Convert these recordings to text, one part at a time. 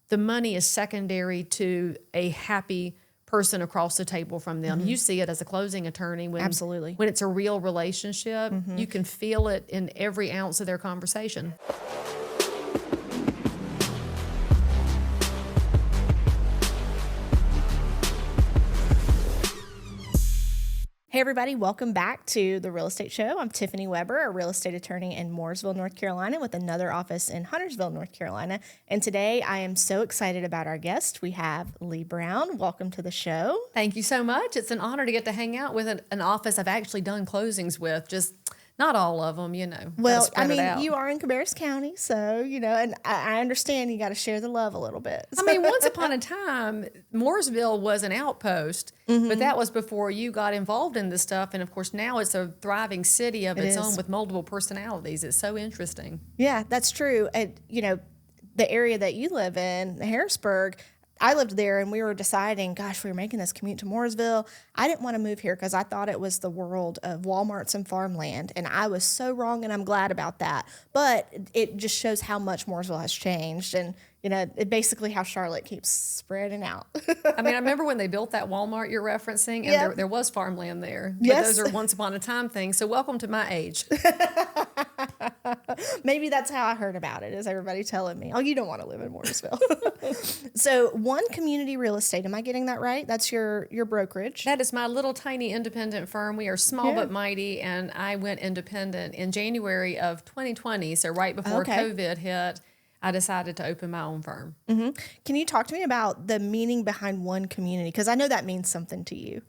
the money is secondary to a happy person across the table from them. You see it as a closing attorney Absolutely. when it's a real relationship. You can feel it in every ounce of their conversation. Hey everybody, welcome back to The Real Estate Show. I'm Tiffany Weber, a real estate attorney in Mooresville, North Carolina, with another office in Huntersville, North Carolina. And today I am so excited about our guest. We have Lee Brown. Welcome to the show. Thank you so much. It's an honor to get to hang out with an office I've actually done closings with, just not all of them, you know. Well, I mean, you are in Cabarrus County, so, you know, and I understand you got to share the love a little bit. I mean, once upon a time, Mooresville was an outpost, but that was before you got involved in this stuff. And of course, now it's a thriving city of its own with multiple personalities. It's so interesting. Yeah, that's true. And, you know, the area that you live in, Harrisburg, I lived there and we were deciding, gosh, we were making this commute to Mooresville. I didn't want to move here because I thought it was the world of Walmarts and farmland. And I was so wrong, and I'm glad about that. But it just shows how much Mooresville has changed. And, you know, it basically how Charlotte keeps spreading out. I mean, I remember when they built that Walmart you're referencing, and there was farmland there. But Yes. those are once upon a time things. So welcome to my age. Maybe that's how I heard about it, is everybody telling me, oh, you don't want to live in Mooresville. So One Community Real Estate, am I getting that right? That's your brokerage? That is my little tiny independent firm. We are small but mighty, and I went independent in January of 2020. So right before COVID hit, I decided to open my own firm. Can you talk to me about the meaning behind One Community? Because I know that means something to you.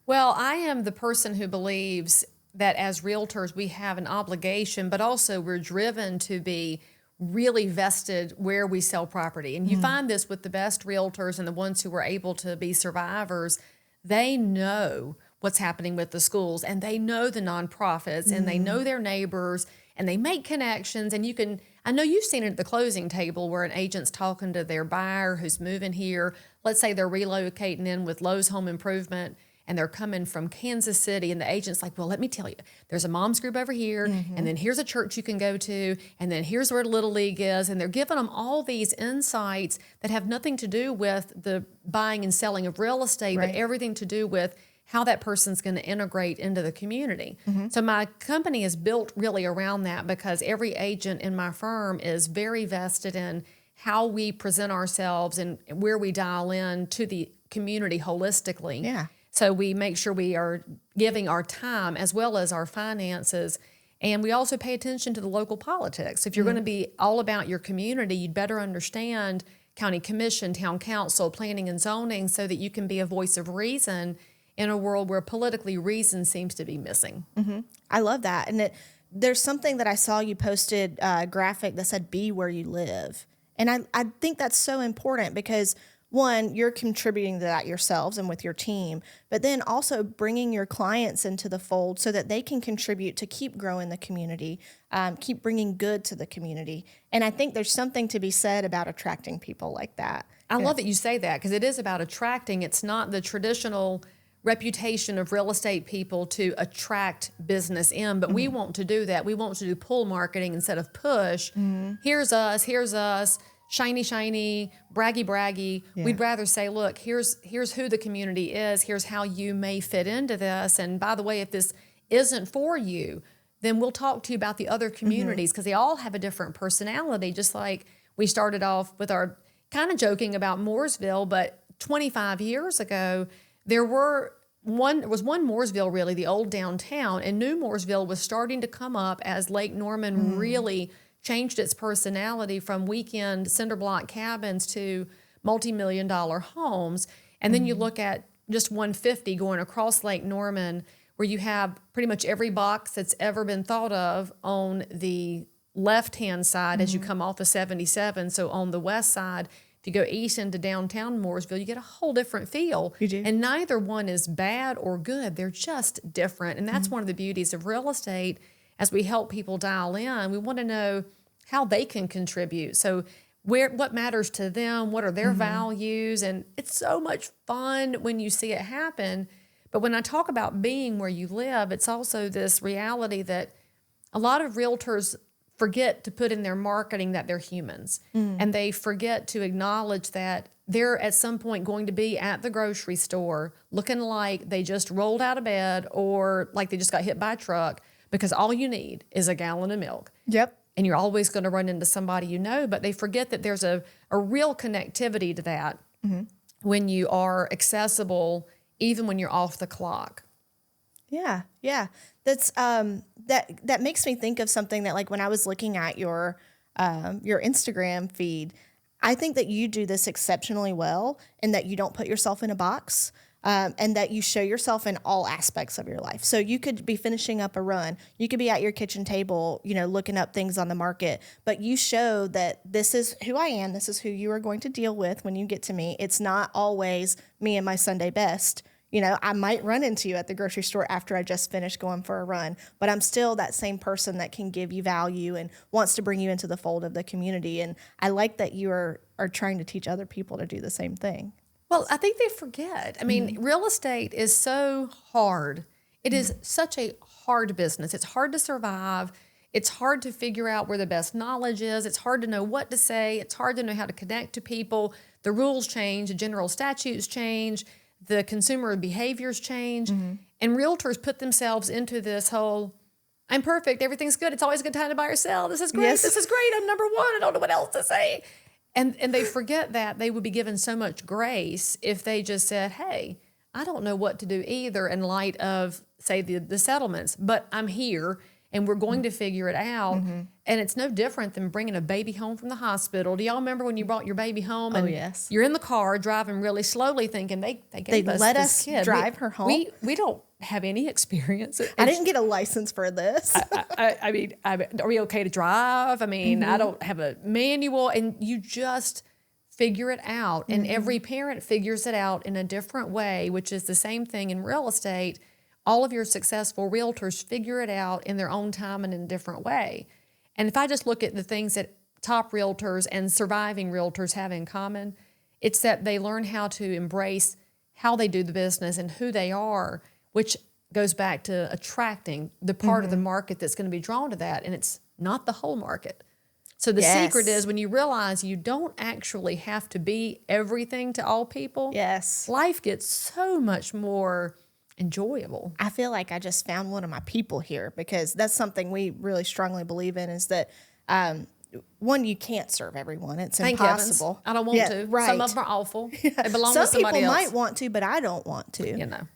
Well, I am the person who believes that as realtors, we have an obligation, but also we're driven to be really vested where we sell property. And you find this with the best realtors and the ones who were able to be survivors. They know what's happening with the schools, and they know the nonprofits, and they know their neighbors, and they make connections. And I know you've seen it at the closing table where an agent's talking to their buyer who's moving here. Let's say they're relocating in with Lowe's Home Improvement, and they're coming from Kansas City, and the agent's like, well, let me tell you, there's a mom's group over here, and then here's a church you can go to, and then here's where Little League is, and they're giving them all these insights that have nothing to do with the buying and selling of real estate, but everything to do with how that person's going to integrate into the community. So my company is built really around that, because every agent in my firm is very vested in how we present ourselves and where we dial in to the community holistically. Yeah. So we make sure we are giving our time as well as our finances. And we also pay attention to the local politics. If you're going to be all about your community, you'd better understand county commission, town council, planning and zoning, so that you can be a voice of reason in a world where politically reason seems to be missing. I love that. And there's something that I saw you posted, a graphic that said, be where you live. And I think that's so important, because one, you're contributing to that yourselves and with your team, but then also bringing your clients into the fold so that they can contribute to keep growing the community, keep bringing good to the community. And I think there's something to be said about attracting people like that. I love that you say that, because it is about attracting. It's not the traditional reputation of real estate people to attract business in, but we want to do that. We want to do pull marketing instead of push. Here's us. Shiny, shiny, braggy, braggy. Yeah. We'd rather say, look, here's who the community is. Here's how you may fit into this. And by the way, if this isn't for you, then we'll talk to you about the other communities, because they all have a different personality. Just like we started off with our kind of joking about Mooresville, but 25 years ago, there was one Mooresville, really, the old downtown, and New Mooresville was starting to come up as Lake Norman really changed its personality from weekend cinder block cabins to multi-million-dollar homes. And then you look at just 150 going across Lake Norman, where you have pretty much every box that's ever been thought of on the left-hand side as you come off of 77. So on the west side, if you go east into downtown Mooresville, you get a whole different feel. You do. And neither one is bad or good. They're just different. And that's one of the beauties of real estate. As we help people dial in, we want to know how they can contribute. So what matters to them, what are their values, and it's so much fun when you see it happen. But when I talk about being where you live, it's also this reality that a lot of realtors forget to put in their marketing that they're humans. And they forget to acknowledge that they're at some point going to be at the grocery store looking like they just rolled out of bed or like they just got hit by a truck, because all you need is a gallon of milk. Yep. And you're always going to run into somebody you know, but they forget that there's a real connectivity to that when you are accessible, even when you're off the clock. Yeah, yeah. That's that makes me think of something that, like, when I was looking at your Instagram feed, I think that you do this exceptionally well, and that you don't put yourself in a box, and that you show yourself in all aspects of your life. So you could be finishing up a run, you could be at your kitchen table, looking up things on the market, but you show that this is who I am, this is who you are going to deal with when you get to me. It's not always me and my Sunday best. I might run into you at the grocery store after I just finished going for a run, but I'm still that same person that can give you value and wants to bring you into the fold of the community. And I like that you are trying to teach other people to do the same thing. Well, I think they forget. I mean, real estate is so hard. It is such a hard business. It's hard to survive. It's hard to figure out where the best knowledge is. It's hard to know what to say. It's hard to know how to connect to people. The rules change. The general statutes change. The consumer behaviors change. And realtors put themselves into this whole, I'm perfect, everything's good, it's always a good time to buy or sell, this is great, This is great, I'm number one, I don't know what else to say. And they forget that they would be given so much grace if they just said, hey, I don't know what to do either in light of, say, the settlements, but I'm here and we're going to figure it out. And it's no different than bringing a baby home from the hospital. Do y'all remember when you brought your baby home and you're in the car driving really slowly thinking they gave us let this us kid. drive her home? We don't have any experience. I didn't get a license for this. I mean, are we okay to drive? I mean, I don't have a manual, and you just figure it out. And every parent figures it out in a different way, which is the same thing in real estate. All of your successful realtors figure it out in their own time and in a different way. And if I just look at the things that top realtors and surviving realtors have in common, it's that they learn how to embrace how they do the business and who they are, which goes back to attracting the part of the market that's going to be drawn to that. And it's not the whole market. So the secret is when you realize you don't actually have to be everything to all people, life gets so much more enjoyable. I feel like I just found one of my people here, because that's something we really strongly believe in, is that one, you can't serve everyone. It's impossible. Heavens. I don't want to. Right. Some of them are awful. They belong Some to somebody people else. might want to, but I don't want to.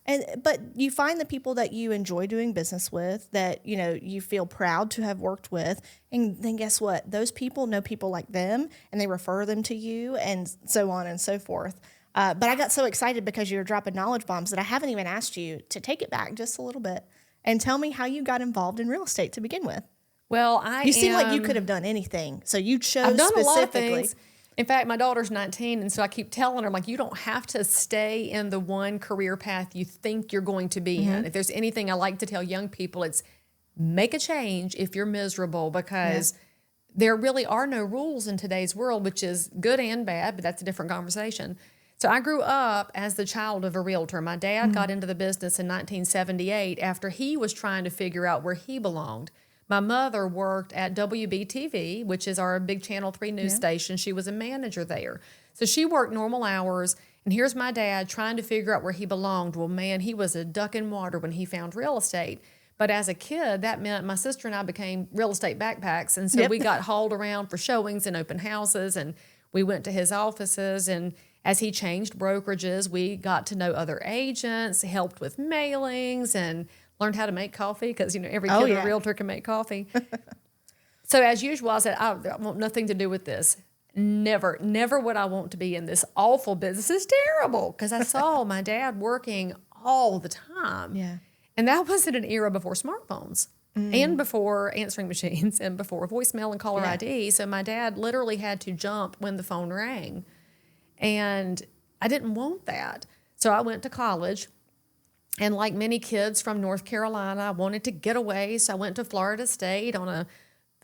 But you find the people that you enjoy doing business with, that you feel proud to have worked with, and then guess what? Those people know people like them, and they refer them to you, and so on and so forth. But I got so excited because you were dropping knowledge bombs that I haven't even asked you to take it back just a little bit and tell me how you got involved in real estate to begin with. Well, you seem like you could have done anything, so you chose I've done specifically. a lot of things. In fact, my daughter's 19, and so I keep telling her, I'm like, you don't have to stay in the one career path you think you're going to be in. If there's anything I like to tell young people, it's make a change if you're miserable, because there really are no rules in today's world, which is good and bad, but that's a different conversation. So I grew up as the child of a realtor. My dad got into the business in 1978 after he was trying to figure out where he belonged. My mother worked at WBTV, which is our big Channel 3 news station. She was a manager there. So she worked normal hours, and here's my dad trying to figure out where he belonged. Well, man, he was a duck in water when he found real estate. But as a kid, that meant my sister and I became real estate backpacks, and so we got hauled around for showings and open houses, and we went to his offices, and as he changed brokerages, we got to know other agents, helped with mailings, and learned how to make coffee, because every kid of a realtor can make coffee. So as usual, I said, I want nothing to do with this. Never would I want to be in this awful business. This is terrible, because I saw my dad working all the time. Yeah. And that was in an era before smartphones and before answering machines and before voicemail and caller ID. So my dad literally had to jump when the phone rang. And I didn't want that. So I went to college. And like many kids from North Carolina, I wanted to get away. So I went to Florida State on a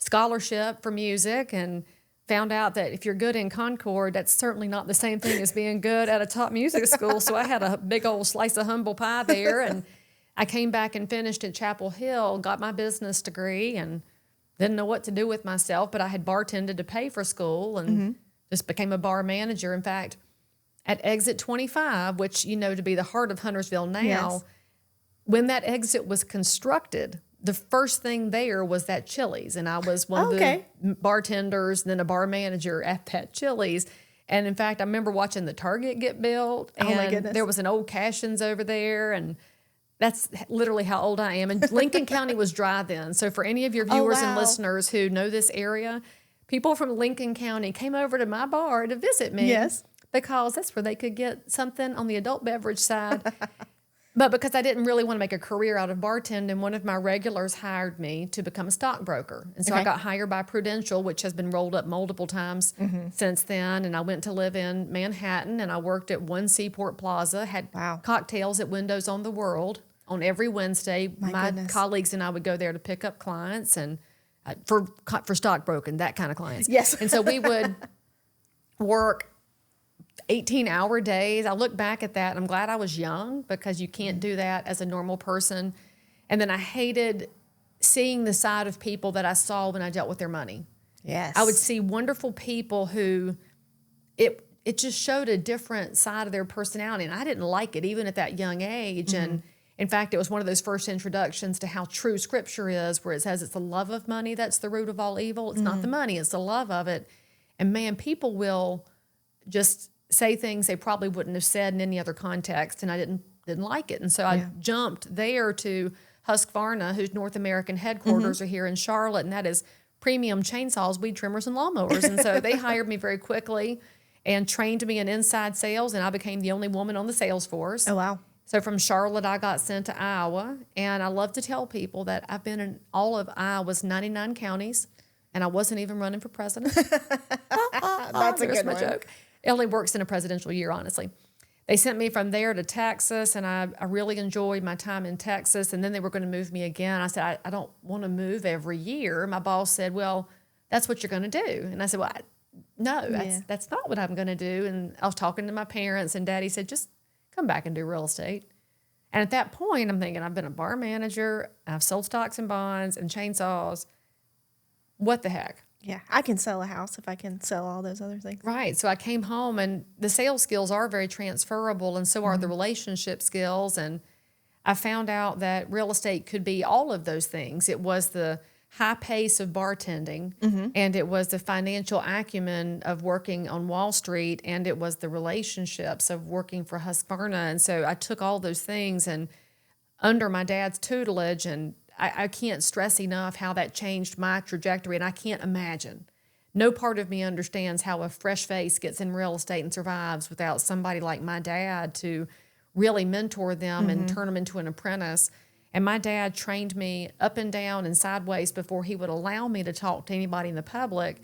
scholarship for music, and found out that if you're good in Concord, that's certainly not the same thing as being good at a top music school. So I had a big old slice of humble pie there. And I came back and finished at Chapel Hill, got my business degree, and didn't know what to do with myself, but I had bartended to pay for school and just became a bar manager. In fact, at Exit 25, which you know to be the heart of Huntersville now, Yes. when that exit was constructed, the first thing there was that Chili's. And I was one of Okay. the bartenders, and then a bar manager at that Chili's. And in fact, I remember watching the Target get built. And Oh, my goodness. there was an old Cashin's over there. And that's literally how old I am. And Lincoln County was dry then. So for any of your viewers and wow. listeners who know this area, people from Lincoln County came over to my bar to visit me. Yes. Because that's where they could get something on the adult beverage side. But because I didn't really want to make a career out of bartending, one of my regulars hired me to become a stockbroker. And so I Okay. got hired by Prudential, which has been rolled up multiple times since then. And I went to live in Manhattan, and I worked at One Seaport Plaza, had Wow. cocktails at Windows on the World on every Wednesday. My goodness. colleagues and I would go there to pick up clients and for stockbroking, that kind of clients. Yes. And so we would work 18-hour days. I look back at that and I'm glad I was young, because you can't do that as a normal person. And then I hated seeing the side of people that I saw when I dealt with their money. Yes. I would see wonderful people who it just showed a different side of their personality, and I didn't like it even at that young age. And in fact, it was one of those first introductions to how true Scripture is, where it says it's the love of money that's the root of all evil. It's not the money, it's the love of it. And man, people will just say things they probably wouldn't have said in any other context, and I didn't like it. And so I jumped there to Husqvarna, whose North American headquarters are here in Charlotte, and that is premium chainsaws, weed trimmers, and lawnmowers. And so they hired me very quickly and trained me in inside sales, and I became the only woman on the sales force. Oh, wow. So from Charlotte, I got sent to Iowa, and I love to tell people that I've been in all of Iowa's 99 counties, and I wasn't even running for president. That's a There's good my one. joke. It only works in a presidential year, honestly. They sent me from there to Texas, and I really enjoyed my time in Texas, and then they were going to move me again. I said, I don't want to move every year. My boss said, well, that's what you're going to do. And I said, well, no, that's not what I'm going to do. And I was talking to my parents, and Daddy said, just come back and do real estate. And at that point, I'm thinking, I've been a bar manager, I've sold stocks and bonds and chainsaws. What the heck? Yeah. I can sell a house if I can sell all those other things. Right. So I came home, and the sales skills are very transferable, and so are the relationship skills. And I found out that real estate could be all of those things. It was the high pace of bartending, and it was the financial acumen of working on Wall Street, and it was the relationships of working for Husqvarna. And so I took all those things and under my dad's tutelage, and I can't stress enough how that changed my trajectory, and I can't imagine. No part of me understands how a fresh face gets in real estate and survives without somebody like my dad to really mentor them and turn them into an apprentice. And my dad trained me up and down and sideways before he would allow me to talk to anybody in the public.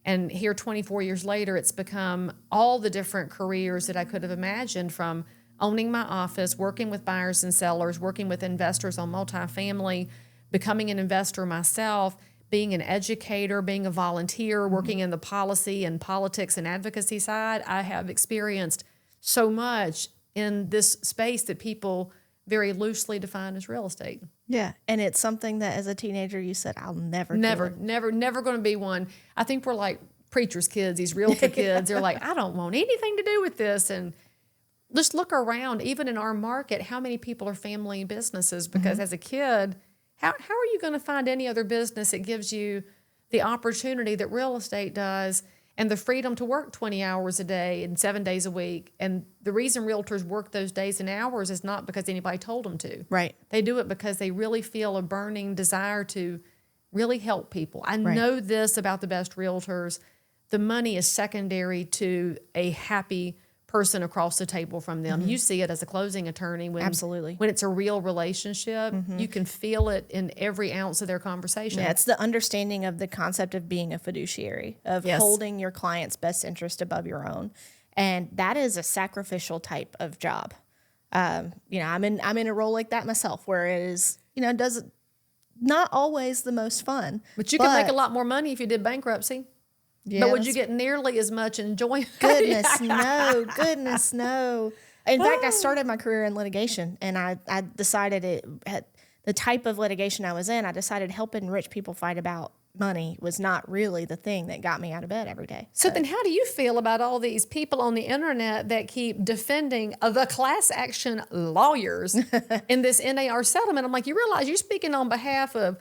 And here, 24 years later, it's become all the different careers that I could have imagined, from owning my office, working with buyers and sellers, working with investors on multifamily, becoming an investor myself, being an educator, being a volunteer, working in the policy and politics and advocacy side. I have experienced so much in this space that people very loosely define as real estate. Yeah. And it's something that as a teenager you said, I'll never do it. Never going to be one. I think we're like preacher's kids, these realtor kids. They're like, I don't want anything to do with this. And just look around, even in our market, how many people are family businesses? Because as a kid, how are you going to find any other business that gives you the opportunity that real estate does, and the freedom to work 20 hours a day and 7 days a week? And the reason realtors work those days and hours is not because anybody told them to. Right. They do it because they really feel a burning desire to really help people. I know this about the best realtors. The money is secondary to a happy person across the table from them. You see it as a closing attorney when Absolutely. when it's a real relationship. You can feel it in every ounce of their conversation. Yeah, it's the understanding of the concept of being a fiduciary, of holding your client's best interest above your own. And that is a sacrificial type of job. I'm in a role like that myself, where it is, doesn't not always the most fun. But you could make a lot more money if you did bankruptcy. Yeah, but would you get nearly as much enjoyment? Goodness, no. Goodness, no. In fact, I started my career in litigation, and I decided the type of litigation I was in, I decided helping rich people fight about money was not really the thing that got me out of bed every day. So then how do you feel about all these people on the internet that keep defending the class action lawyers in this NAR settlement? I'm like, you realize you're speaking on behalf of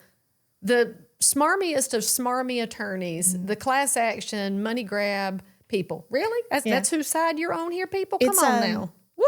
the smarmiest of smarmy attorneys, the class action money grab people. Really? That's whose side you're on here, people? Come on now. Woo.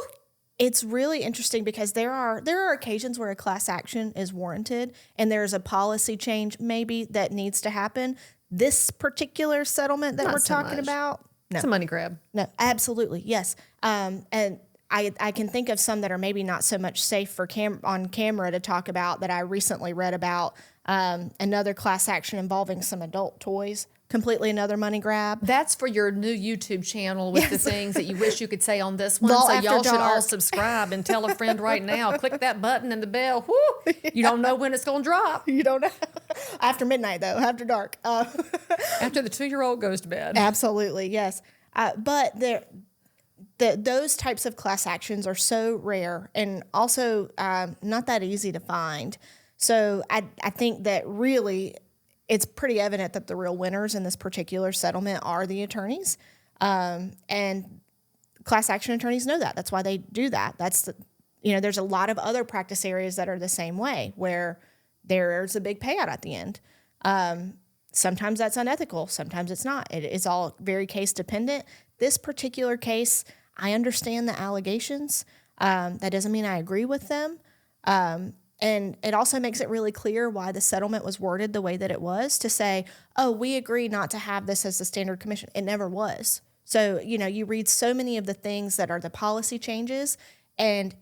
It's really interesting because there are occasions where a class action is warranted and there's a policy change maybe that needs to happen. This particular settlement that Not we're so talking much. about, no. It's a money grab. No, absolutely, yes. And I can think of some that are maybe not so much safe for on camera to talk about that I recently read about. Another class action involving some adult toys. Completely another money grab. That's for your new YouTube channel with the things that you wish you could say on this one. Law So After y'all should all Dark. subscribe and tell a friend right now. Click that button and the bell. Whoo! You don't know when it's going to drop. You don't know. After midnight, though. After dark. After the 2-year-old goes to bed. Absolutely, yes. But those types of class actions are so rare and also not that easy to find. So I think that really it's pretty evident that the real winners in this particular settlement are the attorneys. And class action attorneys know that. That's why they do that. There's a lot of other practice areas that are the same way where there's a big payout at the end. Sometimes that's unethical. Sometimes it's not. It is all very case dependent. This particular case, I understand the allegations. That doesn't mean I agree with them. And it also makes it really clear why the settlement was worded the way that it was, to say, oh, we agree not to have this as the standard commission. It never was. So, you read so many of the things that are the policy changes, and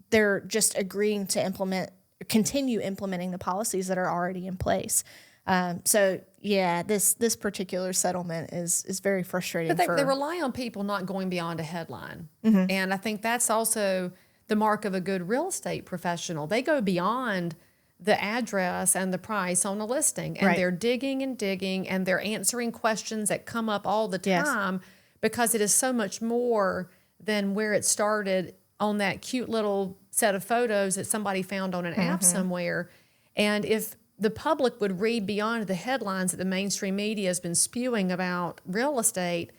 they're just agreeing to continue implementing the policies that are already in place. This particular settlement is very frustrating. But they rely on people not going beyond a headline. And I think that's also the mark of a good real estate professional. They go beyond the address and the price on a listing, and they're digging and digging, and they're answering questions that come up all the time because it is so much more than where it started on that cute little set of photos that somebody found on an app somewhere. And if the public would read beyond the headlines that the mainstream media has been spewing about real estate,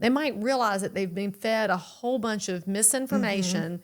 they might realize that they've been fed a whole bunch of misinformation.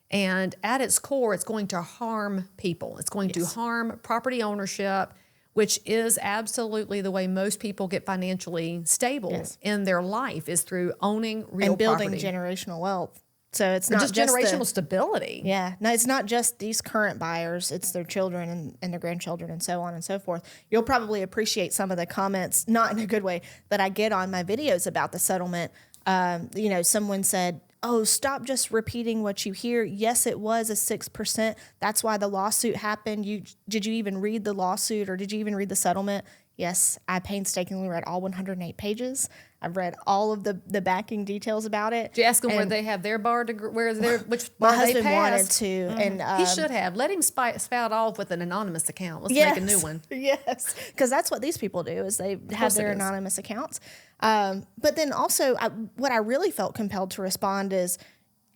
And at its core, it's going to harm people. It's going to harm property ownership, which is absolutely the way most people get financially stable in their life, is through owning real and building property. generational wealth. So it's not just generational stability. Yeah. No, it's not just these current buyers. It's their children and their grandchildren and so on and so forth. You'll probably appreciate some of the comments, not in a good way, that I get on my videos about the settlement. Someone said, oh, stop just repeating what you hear. Yes, it was a 6%. That's why the lawsuit happened. Did you even read the lawsuit, or did you even read the settlement? Yes, I painstakingly read all 108 pages. I've read all of the backing details about it. Did you ask them where they have their bar degree, which My bar they husband wanted passed? to, and He should have. Let him spout off with an anonymous account. Let's make a new one. Yes, because that's what these people do, is they have their anonymous accounts. But then also, what I really felt compelled to respond is,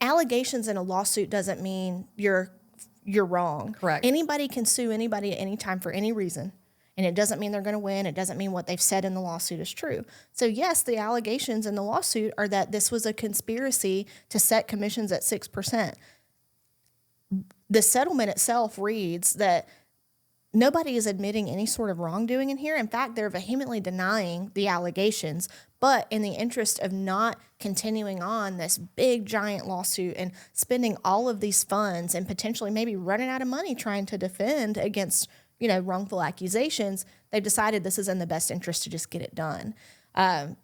allegations in a lawsuit doesn't mean you're wrong. Correct. Anybody can sue anybody at any time for any reason. And it doesn't mean they're going to win. It doesn't mean what they've said in the lawsuit is true. So yes, the allegations in the lawsuit are that this was a conspiracy to set commissions at 6%. The settlement itself reads that nobody is admitting any sort of wrongdoing in here. In fact, they're vehemently denying the allegations. But in the interest of not continuing on this big, giant lawsuit and spending all of these funds and potentially maybe running out of money trying to defend against wrongful accusations, they've decided this is in the best interest to just get it done.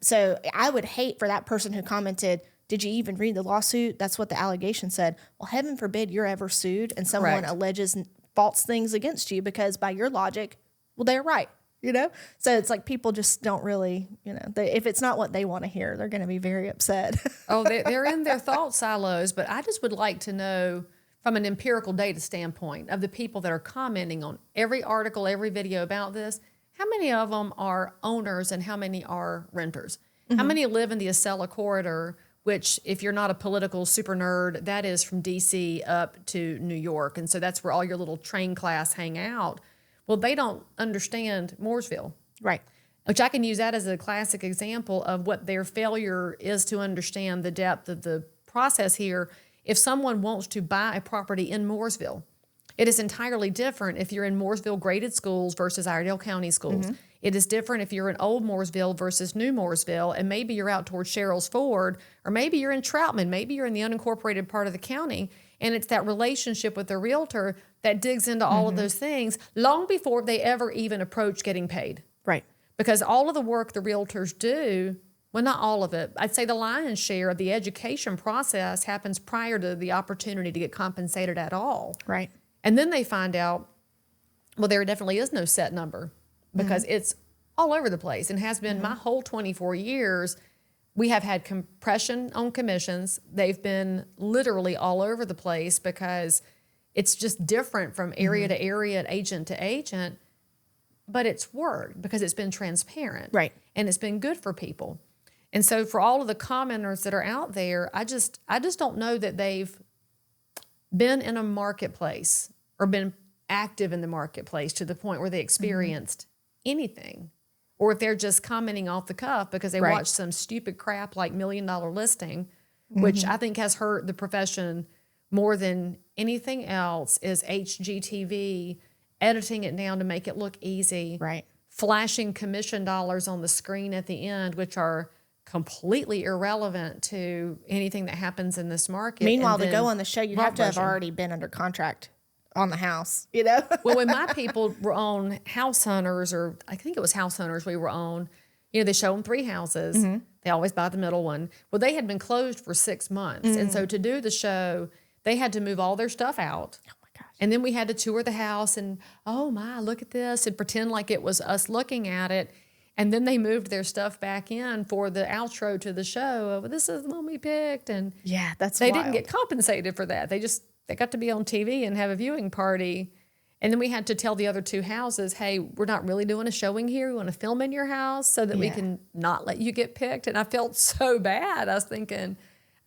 So I would hate for that person who commented, did you even read the lawsuit? That's what the allegation said. Well, heaven forbid you're ever sued and someone alleges false things against you, because by your logic, well, they're right, So it's like people just don't really, if it's not what they want to hear, they're going to be very upset. Oh, they're in their thought silos, but I just would like to know, from an empirical data standpoint, of the people that are commenting on every article, every video about this, how many of them are owners and how many are renters? How many live in the Acela corridor, which, if you're not a political super nerd, that is from D.C. up to New York. And so that's where all your little train class hang out. Well, they don't understand Mooresville, Right. which I can use that as a classic example of what their failure is to understand the depth of the process here. If someone wants to buy a property in Mooresville, it is entirely different if you're in Mooresville graded schools versus Iredell County schools. It is different if you're in Old Mooresville versus New Mooresville, and maybe you're out towards Sherrills Ford, or maybe you're in Troutman, maybe you're in the unincorporated part of the county, and it's that relationship with the realtor that digs into all of those things long before they ever even approach getting paid. Right. Because all of the work the realtors do, well, not all of it, I'd say the lion's share of the education process happens prior to the opportunity to get compensated at all. Right. And then they find out, well, there definitely is no set number because it's all over the place and has been my whole 24 years. We have had compression on commissions. They've been literally all over the place because it's just different from area to area and agent to agent. But it's worked because it's been transparent. Right. And it's been good for people. And so for all of the commenters that are out there, I just don't know that they've been in a marketplace or been active in the marketplace to the point where they experienced anything. Or if they're just commenting off the cuff because they watched some stupid crap like $1 Million Listing, which I think has hurt the profession more than anything else, is HGTV, editing it down to make it look easy. Right. Flashing commission dollars on the screen at the end, which are completely irrelevant to anything that happens in this market. Meanwhile, to go on the show, you have to have already been under contract on the house, you know? Well, when my people were on House Hunters, or I think it was House Hunters we were on, you know, they show them 3 houses. They always buy the middle one. Well, they had been closed for 6 months. And so to do the show, they had to move all their stuff out. Oh my gosh. And then we had to tour the house and, oh my, look at this, and pretend like it was us looking at it. And then they moved their stuff back in for the outro to the show. Oh, this is the one we picked. And Yeah, that's they wild. didn't get compensated for that. They got to be on TV and have a viewing party. And then we had to tell the other 2 houses, hey, we're not really doing a showing here. We want to film in your house so that we can not let you get picked. And I felt so bad. I was thinking,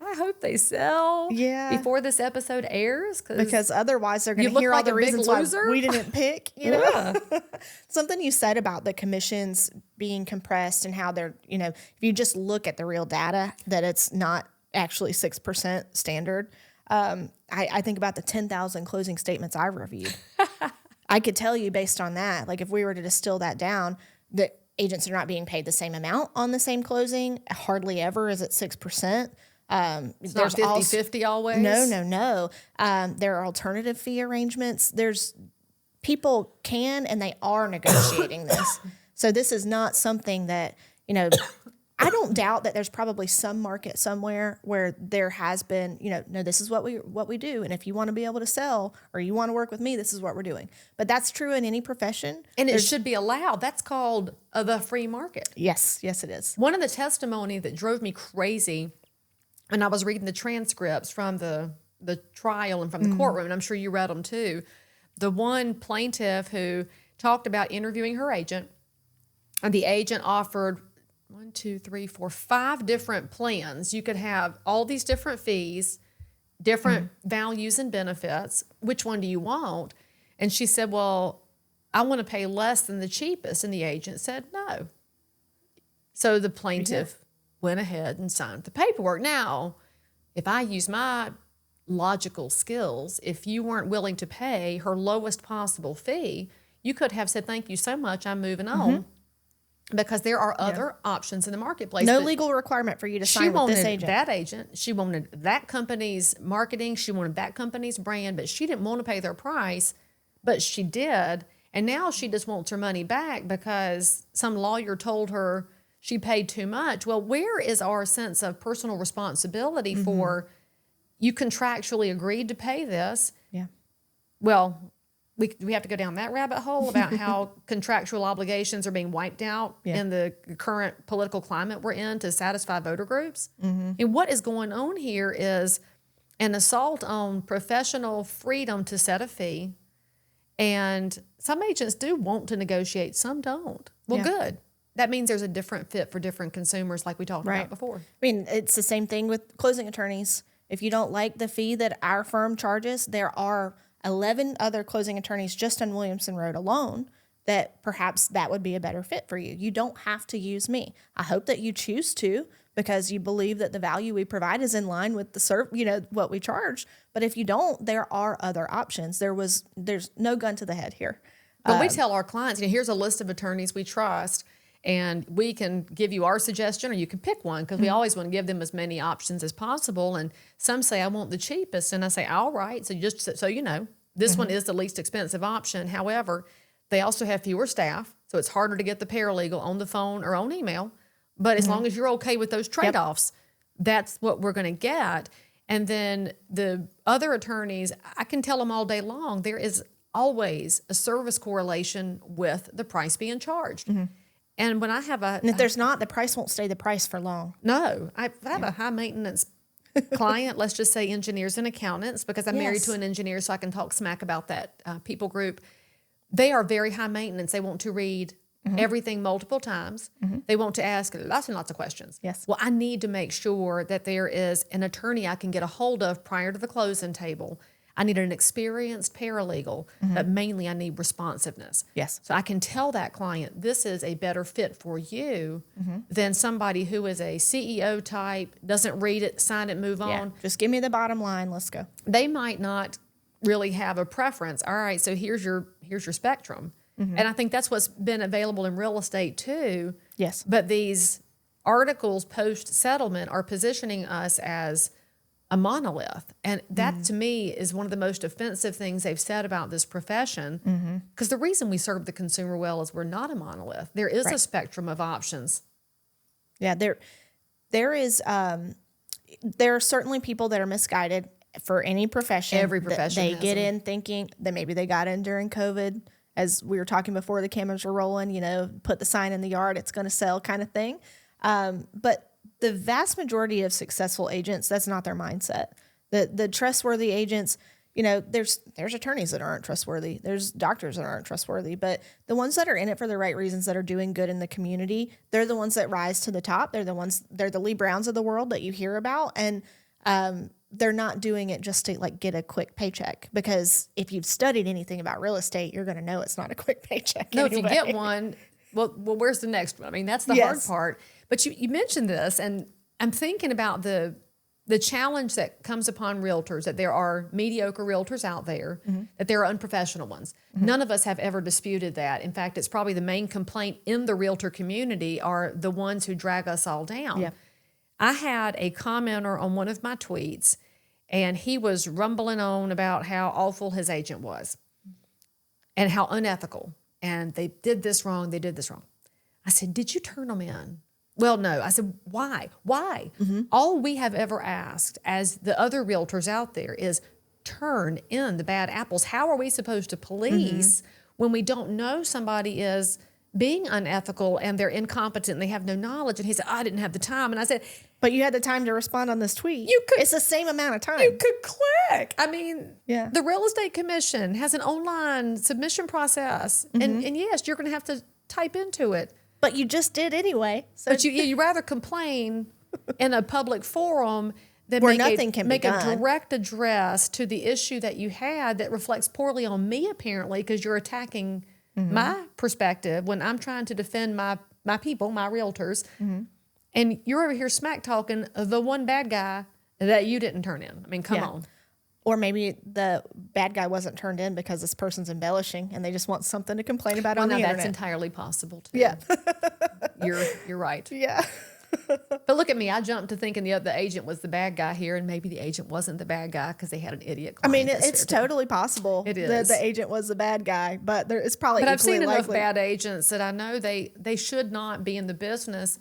I hope they sell before this episode airs. Because otherwise they're going to look hear like all the a big reasons why loser. we didn't pick, you know? Something you said about the commissions being compressed and how they're, you know, if you just look at the real data, that it's not actually 6% standard. I think about the 10,000 closing statements I reviewed. I could tell you based on that, like if we were to distill that down, that agents are not being paid the same amount on the same closing. Hardly ever is it 6%. It's not 50-50 always? No. There are alternative fee arrangements. People can and they are negotiating this. So this is not something that, you know, I don't doubt that there's probably some market somewhere where there has been, you know, no, this is what we do. And if you want to be able to sell or you want to work with me, this is what we're doing. But that's true in any profession. And it should be allowed. That's called the free market. Yes, it is. One of the testimony that drove me crazy, and I was reading the transcripts from the trial and from the courtroom, and I'm sure you read them too. The one plaintiff who talked about interviewing her agent, and the agent offered 5 different plans. You could have all these different fees, different values and benefits. Which one do you want? And she said, well, I want to pay less than the cheapest. And the agent said, no. So the plaintiff went ahead and signed the paperwork. Now, if I use my logical skills, if you weren't willing to pay her lowest possible fee, you could have said, thank you so much, I'm moving on. Because there are other options in the marketplace. No legal requirement for you to sign with this agent. She wanted that agent. She wanted that company's marketing. She wanted that company's brand, but she didn't want to pay their price, but she did. And now she just wants her money back because some lawyer told her she paid too much. Well, where is our sense of personal responsibility for you contractually agreed to pay this? Yeah. Well, we have to go down that rabbit hole about how contractual obligations are being wiped out in the current political climate we're in to satisfy voter groups. And what is going on here is an assault on professional freedom to set a fee. And some agents do want to negotiate, some don't. Well, good. That means there's a different fit for different consumers like we talked about before. I mean, it's the same thing with closing attorneys. If you don't like the fee that our firm charges, there are 11 other closing attorneys just on Williamson Road alone, that perhaps that would be a better fit for you. You don't have to use me. I hope that you choose to, because you believe that the value we provide is in line with the what we charge. But if you don't, there are other options. There's no gun to the head here. But we tell our clients, here's a list of attorneys we trust, and we can give you our suggestion, or you can pick one, because we always want to give them as many options as possible. And some say, I want the cheapest. And I say, all right. So just so you know, this one is the least expensive option. However, they also have fewer staff, so it's harder to get the paralegal on the phone or on email. But as long as you're okay with those trade-offs, that's what we're going to get. And then the other attorneys, I can tell them all day long, there is always a service correlation with the price being charged. And when I have And if there's not, the price won't stay the price for long. No, I have a high maintenance client, let's just say engineers and accountants, because I'm married to an engineer, so I can talk smack about that people group. They are very high maintenance. They want to read everything multiple times. They want to ask lots and lots of questions. Yes. Well, I need to make sure that there is an attorney I can get a hold of prior to the closing table. I need an experienced paralegal, but mainly I need responsiveness. Yes. So I can tell that client, this is a better fit for you than somebody who is a CEO type, doesn't read it, sign it, move on. Just give me the bottom line. Let's go. They might not really have a preference. All right, so here's your spectrum. And I think that's what's been available in real estate too. Yes. But these articles post-settlement are positioning us as a monolith. And that to me is one of the most offensive things they've said about this profession. Because the reason we serve the consumer well is we're not a monolith. There is a spectrum of options. Yeah, there are certainly people that are misguided for any profession. Every profession They has get them. in thinking that maybe they got in during COVID, as we were talking before the cameras were rolling, put the sign in the yard, it's going to sell kind of thing. But the vast majority of successful agents, that's not their mindset. The trustworthy agents, there's attorneys that aren't trustworthy. There's doctors that aren't trustworthy. But the ones that are in it for the right reasons, that are doing good in the community, they're the ones that rise to the top. They're the Lee Browns of the world that you hear about. And they're not doing it just to get a quick paycheck, because if you've studied anything about real estate, you're going to know it's not a quick paycheck. No, anyway. if you get one, well, where's the next one? I mean, that's the hard part. But you mentioned this, and I'm thinking about the challenge that comes upon realtors, that there are mediocre realtors out there, that there are unprofessional ones. None of us have ever disputed that. In fact, it's probably the main complaint in the realtor community are the ones who drag us all down. Yeah. I had a commenter on one of my tweets, and he was rumbling on about how awful his agent was and how unethical. And they did this wrong. They did this wrong. I said, did you turn them in? Well, no. I said, why? Why? All we have ever asked as the other realtors out there is turn in the bad apples. How are we supposed to police when we don't know somebody is being unethical and they're incompetent and they have no knowledge? And he said, I didn't have the time. And I said, but you had the time to respond on this tweet. It's the same amount of time. You could click. I mean, Yeah. the Real Estate Commission has an online submission process. And yes, you're going to have to type into it. But you just did anyway. So But you rather complain in a public forum than Where make nothing can be make a done. direct address to the issue that you had that reflects poorly on me, apparently, because you're attacking my perspective when I'm trying to defend my people, my realtors. And you're over here smack talking the one bad guy that you didn't turn in. I mean, come on. Or maybe the bad guy wasn't turned in because this person's embellishing and they just want something to complain about on the That's internet. entirely possible too. Yeah. You're right. Yeah. But look at me. I jumped to thinking the agent was the bad guy here, and maybe the agent wasn't the bad guy because they had an idiot I client. mean, that's it's fair too. totally possible It that is. the agent was the bad guy, but it's probably But I've equally seen enough likely. bad agents that I know they should not be in the business.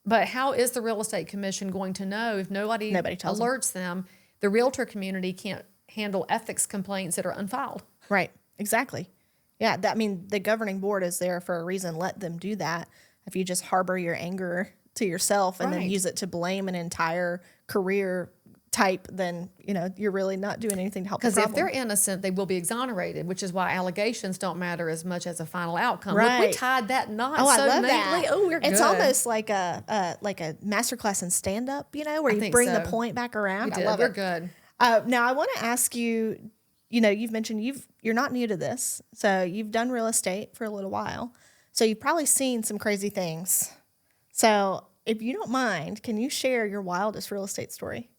But how is the Real Estate Commission going to know if nobody tells them. alerts them? The realtor community can't handle ethics complaints that are unfiled. Right. Exactly. Yeah. I mean, the governing board is there for a reason. Let them do that. If you just harbor your anger to yourself and then Right. use it to blame an entire career type, then, you're really not doing anything to help the Because if problem. they're innocent, they will be exonerated, which is why allegations don't matter as much as a final outcome. Look, we Right. tied that knot Oh, I so love neatly. that. Oh, we're good. It's almost like a masterclass in stand up, where you think bring so. the point back around. We did. I love We're it. good. Now I want to ask you, you've mentioned you're not new to this. So you've done real estate for a little while. So you've probably seen some crazy things. So if you don't mind, can you share your wildest real estate story?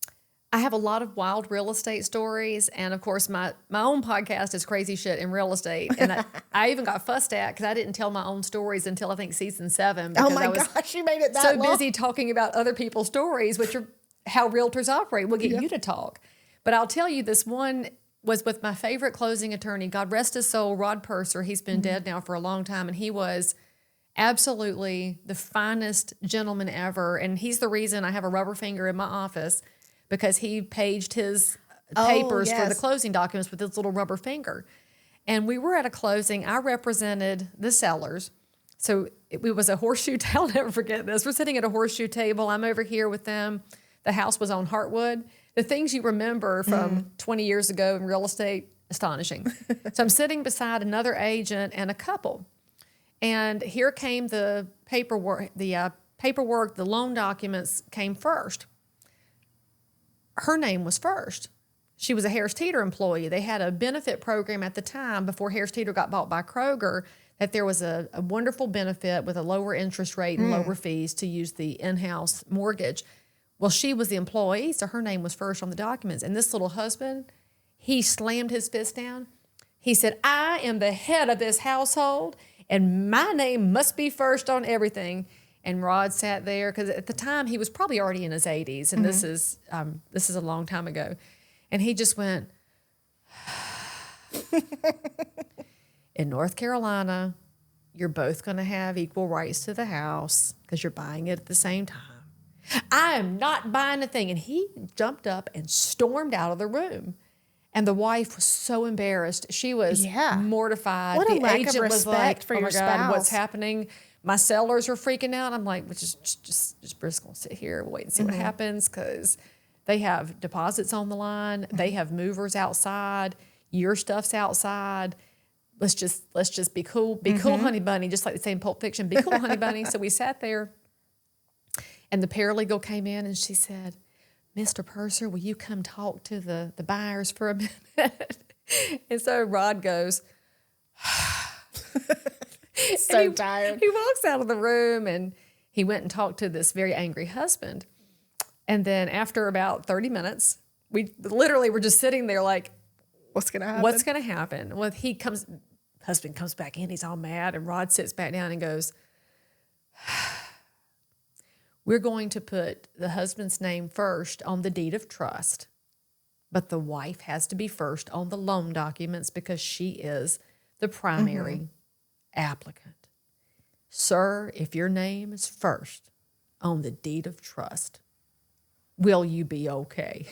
I have a lot of wild real estate stories. And of course, my own podcast is Crazy Shit in Real Estate. And I even got fussed at because I didn't tell my own stories until I think season 7. Oh my gosh, you made it that long. So busy talking about other people's stories, which are how realtors operate. We'll get you to talk. But I'll tell you, this one was with my favorite closing attorney, God rest his soul, Rod Purser. He's been dead now for a long time. And he was absolutely the finest gentleman ever. And he's the reason I have a rubber finger in my office, because he paged his papers for the closing documents with his little rubber finger. And we were at a closing. I represented the sellers. So it was a horseshoe table. I'll never forget this. We're sitting at a horseshoe table. I'm over here with them. The house was on Heartwood. The things you remember from 20 years ago in real estate, astonishing. So I'm sitting beside another agent and a couple. And here came the paperwork. The loan documents came first. Her name was first. She was a Harris Teeter employee. They had a benefit program at the time before Harris Teeter got bought by Kroger, that there was a wonderful benefit with a lower interest rate and lower fees to use the in-house mortgage. Well, she was the employee, so her name was first on the documents. And this little husband, he slammed his fist down. He said, I am the head of this household, and my name must be first on everything. And Rod sat there, because at the time he was probably already in his 80s, and this is a long time ago. And he just went, in North Carolina, you're both going to have equal rights to the house because you're buying it at the same time. I am not buying a thing. And he jumped up and stormed out of the room. And the wife was so embarrassed. She was mortified. What a the lack agent of was respect like, for oh your my God, spouse. what's happening? My sellers are freaking out. I'm like, just we're just going to sit here and wait and see what happens, because they have deposits on the line. They have movers outside. Your stuff's outside. Let's just be cool. Be cool, honey bunny, just like they say in Pulp Fiction. Be cool, honey bunny. So we sat there, and the paralegal came in, and she said, Mr. Purser, will you come talk to the buyers for a minute? And so Rod goes, tired. He walks out of the room, and he went and talked to this very angry husband. And then after about 30 minutes, we literally were just sitting there like, what's going to happen? What's going to happen? Well, husband comes back in, he's all mad, and Rod sits back down and goes, we're going to put the husband's name first on the deed of trust, but the wife has to be first on the loan documents because she is the primary applicant. Sir, if your name is first on the deed of trust, will you be okay?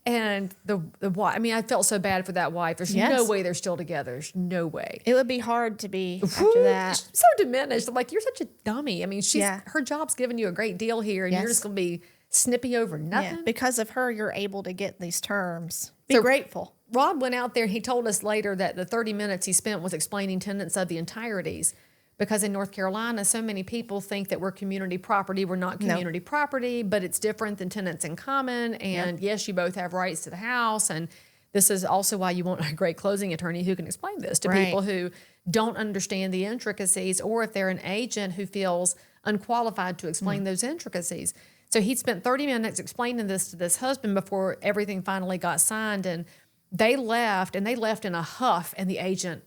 And the wife, I mean, I felt so bad for that wife. There's no way they're still together. There's no way. It would be hard to be after that. So diminished. I'm like, you're such a dummy. I mean, her job's giving you a great deal here, and you're just going to be snippy over nothing. Yeah. Because of her, you're able to get these terms. Be grateful. Rod went out there, and he told us later that the 30 minutes he spent was explaining tenants of the entireties. Because in North Carolina, so many people think that we're community property. We're not community property, but it's different than tenants in common. And yes, you both have rights to the house. And this is also why you want a great closing attorney who can explain this to people who don't understand the intricacies, or if they're an agent who feels unqualified to explain those intricacies. So he spent 30 minutes explaining this to this husband before everything finally got signed. And they left in a huff. And the agent,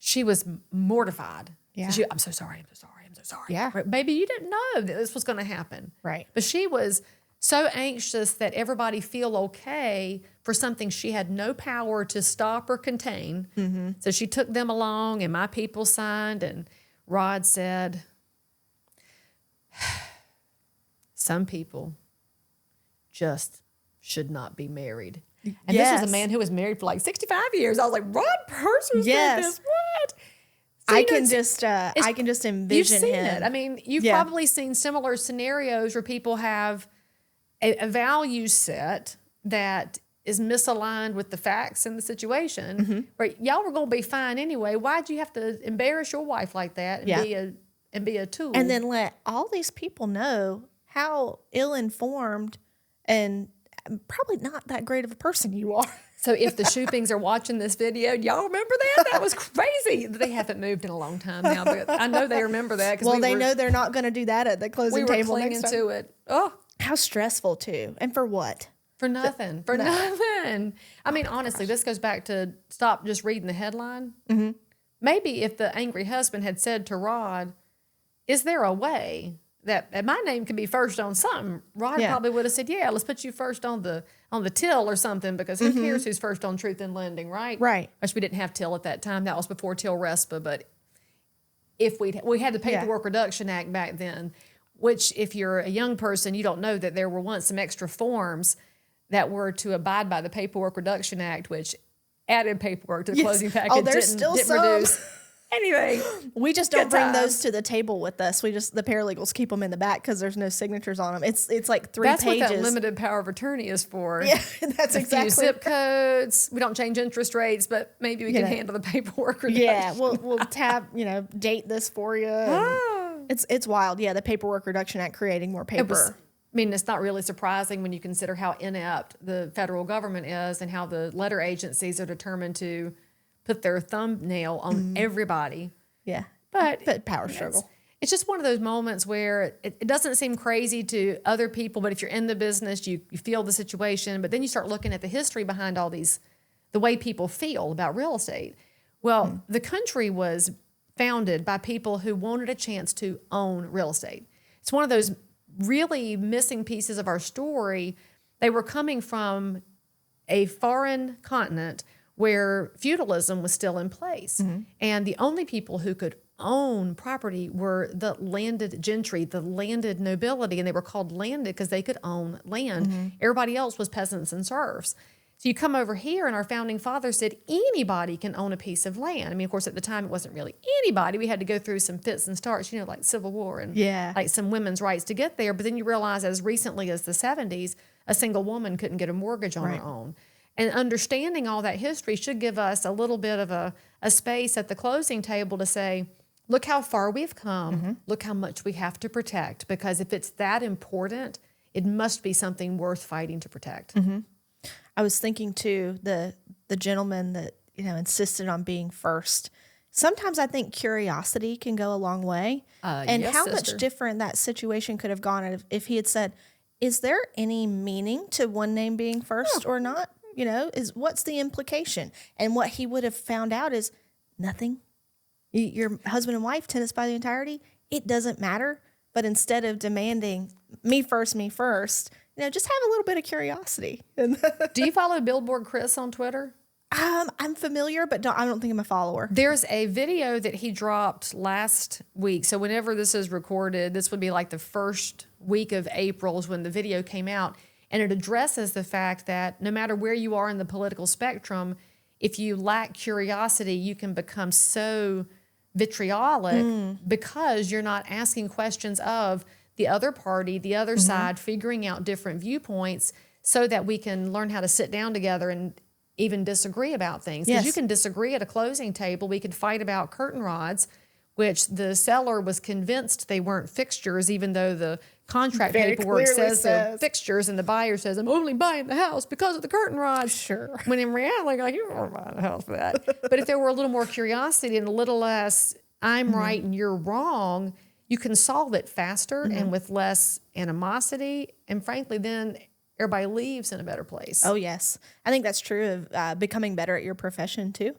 she was mortified. Yeah. So I'm so sorry. Yeah. Right? Baby, you didn't know that this was going to happen. Right. But she was so anxious that everybody feel okay for something she had no power to stop or contain. So she took them along, and my people signed, and Rod said, some people just should not be married. And this was a man who was married for like 65 years. I was like, Rod Purser said this? What? So, I can just envision you've seen him. it. I mean, you've probably seen similar scenarios where people have a value set that is misaligned with the facts and the situation. Right? Y'all were going to be fine anyway. Why'd you have to embarrass your wife like that and be a tool? And then let all these people know how ill-informed and probably not that great of a person you are. So if the Shoopings are watching this video, y'all remember that? That was crazy. They haven't moved in a long time now, but I know they remember that. Well, they know they're not going to do that at the closing table next time. To it. Oh, how stressful too, and for what? For nothing. For nothing. I mean, honestly, this goes back to stop just reading the headline. Mm-hmm. Maybe if the angry husband had said to Rod, "Is there a way that my name can be first on something?" Rod probably would have said, "Yeah, let's put you first on the till or something, because who cares who's first on truth in lending, right?" Right. Which we didn't have till at that time. That was before till RESPA. But if we had the Paperwork Reduction Act back then, which if you're a young person, you don't know that there were once some extra forms that were to abide by the Paperwork Reduction Act, which added paperwork to the closing package. Oh, there's still some. Reduce. Anyway, we just don't bring those to the table with us. The paralegals keep them in the back because there's no signatures on them. It's like 3 pages. That's what that limited power of attorney is for. Yeah, that's exactly. A few zip codes. We don't change interest rates, but maybe we can handle the paperwork reduction. Yeah, we'll date this for you. It's wild. Yeah, the Paperwork Reduction Act creating more paper. I mean, it's not really surprising when you consider how inept the federal government is and how the letter agencies are determined to put their thumbnail on everybody. Yeah. But power struggle. It's just one of those moments where it doesn't seem crazy to other people, but if you're in the business, you feel the situation, but then you start looking at the history behind all these, the way people feel about real estate. Well, the country was founded by people who wanted a chance to own real estate. It's one of those really missing pieces of our story. They were coming from a foreign continent where feudalism was still in place. And the only people who could own property were the landed gentry, the landed nobility, and they were called landed because they could own land. Everybody else was peasants and serfs. So you come over here, and our founding fathers said anybody can own a piece of land. I mean, of course, at the time, it wasn't really anybody. We had to go through some fits and starts, like Civil War and like some women's rights to get there. But then you realize as recently as the 70s, a single woman couldn't get a mortgage on her own. And understanding all that history should give us a little bit of a space at the closing table to say, look how far we've come. Look how much we have to protect. Because if it's that important, it must be something worth fighting to protect. I was thinking too, the gentleman that insisted on being first. Sometimes I think curiosity can go a long way, and yes, how sister. much different that situation could have gone if he had said, "Is there any meaning to one name being first or not? What's the implication?" And what he would have found out is nothing. Your husband and wife, tenants by the entirety, it doesn't matter. But instead of demanding me first, just have a little bit of curiosity. Do you follow Billboard Chris on Twitter? I'm familiar, but I don't think I'm a follower. There's a video that he dropped last week. So whenever this is recorded, this would be like the first week of April is when the video came out. And it addresses the fact that no matter where you are in the political spectrum, if you lack curiosity, you can become so vitriolic because you're not asking questions of the other party, the other side, figuring out different viewpoints so that we can learn how to sit down together and even disagree about things. Because you can disagree at a closing table. We could fight about curtain rods, which the seller was convinced they weren't fixtures, even though the contract paperwork says they're fixtures, and the buyer says, "I'm only buying the house because of the curtain rods." Sure. When in reality, you weren't buying the house for that. But if there were a little more curiosity and a little less, I'm right and you're wrong, you can solve it faster and with less animosity. And frankly, then everybody leaves in a better place. Oh, yes. I think that's true of becoming better at your profession, too.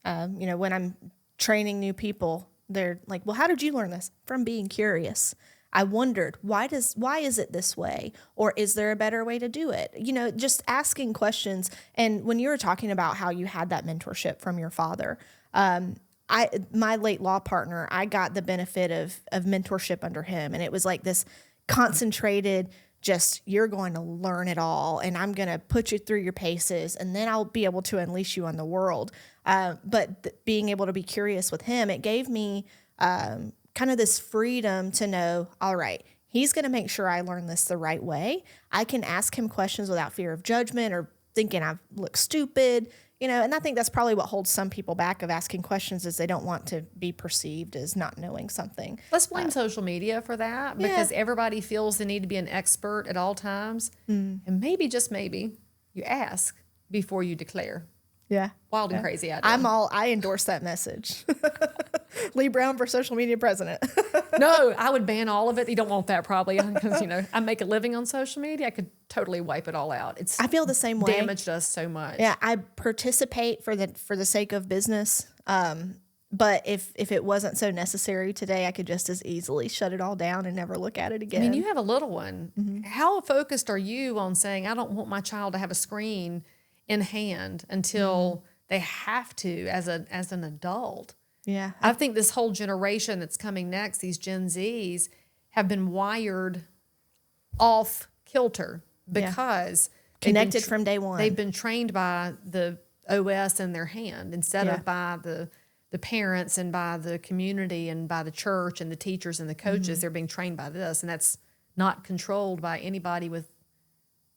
When I'm training new people, they're like, "Well, how did you learn this?" From being curious. I wondered, why is it this way? Or is there a better way to do it? Just asking questions. And when you were talking about how you had that mentorship from your father, my late law partner, I got the benefit of mentorship under him. And it was like this concentrated, just, you're going to learn it all, and I'm going to put you through your paces, and then I'll be able to unleash you on the world. But being able to be curious with him, it gave me kind of this freedom to know, all right, he's going to make sure I learn this the right way. I can ask him questions without fear of judgment or thinking I look stupid. And I think that's probably what holds some people back of asking questions is they don't want to be perceived as not knowing something. Let's blame social media for that because everybody feels the need to be an expert at all times. And maybe, just maybe, you ask before you declare. Yeah. Wild and crazy idea. I endorse that message. Lee Brown for social media president. No, I would ban all of it. You don't want that probably because, I make a living on social media. I could totally wipe it all out. I feel the same way. Damaged us so much. Yeah, I participate for the sake of business. But if it wasn't so necessary today, I could just as easily shut it all down and never look at it again. I mean, you have a little one. Mm-hmm. How focused are you on saying, I don't want my child to have a screen in hand until they have to as an adult? Yeah. I think this whole generation that's coming next, these Gen Zs, have been wired off kilter because connected from day one. They've been trained by the OS in their hand instead of by the parents and by the community and by the church and the teachers and the coaches. They're being trained by this, and that's not controlled by anybody with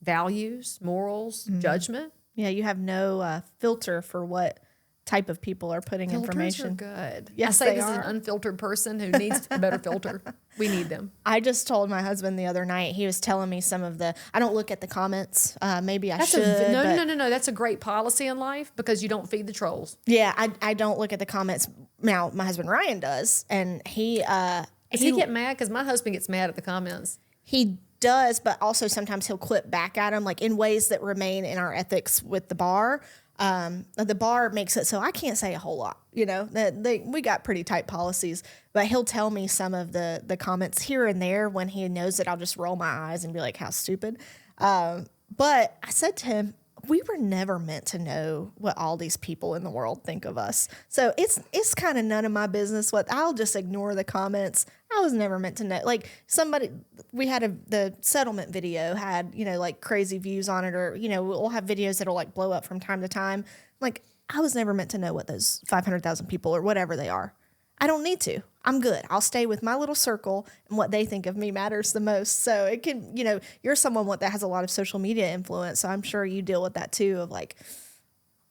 values, morals, judgment. Yeah, you have no filter for what type of people are putting Filters information. Are good. Yes, I say they this are. is an unfiltered person who needs a better filter. We need them. I just told my husband the other night, he was telling me some of the, I don't look at the comments. Maybe I should. No. That's a great policy in life because you don't feed the trolls. Yeah, I don't look at the comments. Now, my husband Ryan does, and he Does he get mad? Because my husband gets mad at the comments. He does, but also sometimes he'll clip back at him, like in ways that remain in our ethics with the bar. The bar makes it so I can't say a whole lot, we got pretty tight policies, but he'll tell me some of the comments here and there when he knows that I'll just roll my eyes and be like, how stupid. But I said to him, we were never meant to know what all these people in the world think of us. So it's kind of none of my business. I'll just ignore the comments. I was never meant to know. Like we had the settlement video had, like crazy views on it, or, we'll have videos that'll like blow up from time to time. Like, I was never meant to know what those 500,000 people or whatever they are. I don't need to. I'm good. I'll stay with my little circle, and what they think of me matters the most. So it can, you're someone that has a lot of social media influence. So I'm sure you deal with that too, of like